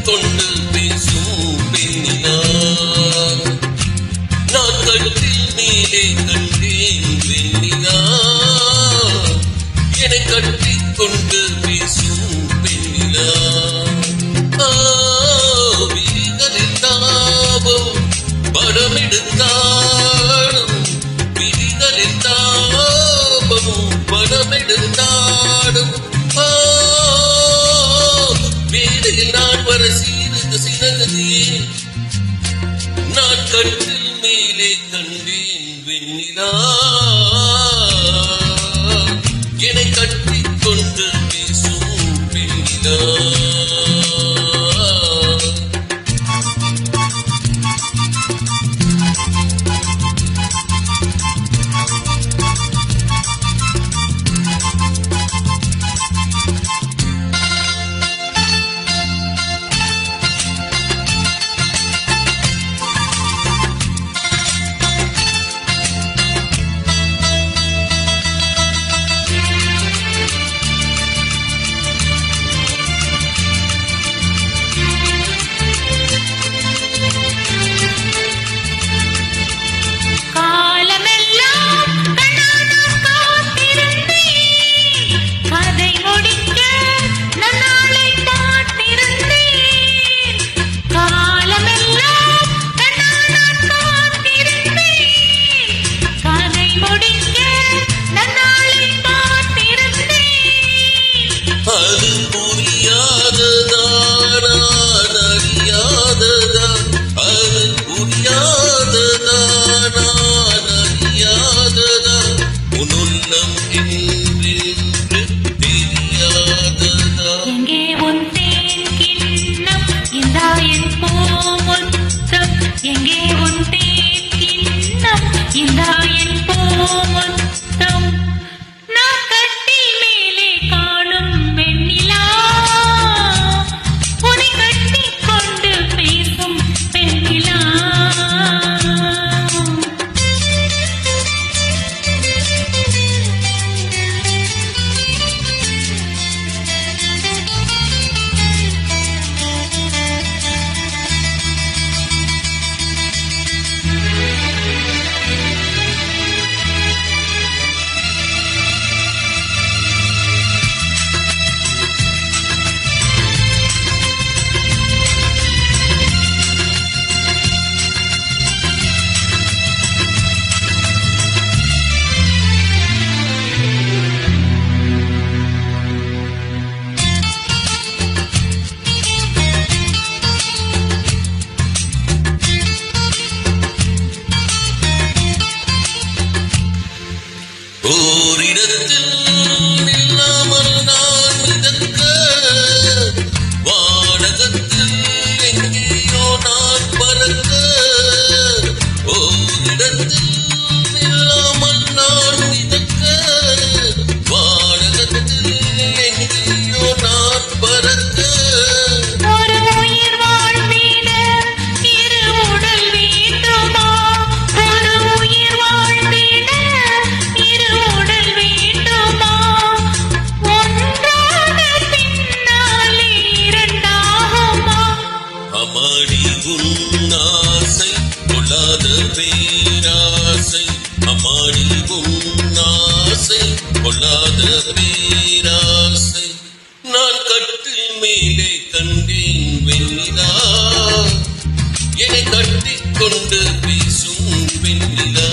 கொண்டு பேசும் பெண்ணினா நான் கட்டில் மேலே கண்டேன் வெண்ணினா என்னை கட்டிக் கொண்டு பேசும் பெண்ணினா விழிகளில் தாபம் படமெடுத்தாடும் விழிகளில் தாபமும் படமெடுத்தாடும் வேலையில் நான் வர சினகதியே நான் கட்டில் மேலே கண்டேன் வெண்ணிலா என்னை கட்டிக் கொண்டு பேசும் பெண்ணிலா அது புரியாததா நான் அறியாததா அது புரியாததா நான் அறியாததா உன்னுள்ளம் என்றென்று தெரியாததா எங்கே உன் தேன் கிண்ணம் இந்தா என் பூமுத்தம் எங்கே உன் தேன் கிண்ணம் இந்தா என் பூமுத்தம் ஓரிடத்தில் இல்லாமல் நான் மிதக்க வானகத்தில் எங்கேயோ நான் பறக்க ஓரிடத்தில் இல்லாமல் நான் மிதக்க வானகத்தில் எங்கேயோ நான் பறக்க அம்மாடி உன்னாசை கொள்ளாத பேராசை அம்மாடி உன்னாசை கொள்ளாத பேராசை நான் கட்டில் மேலே கண்டேன் வெண்ணிலா என்னை கட்டிக் கொண்டு பேசும் வெண்ணிலா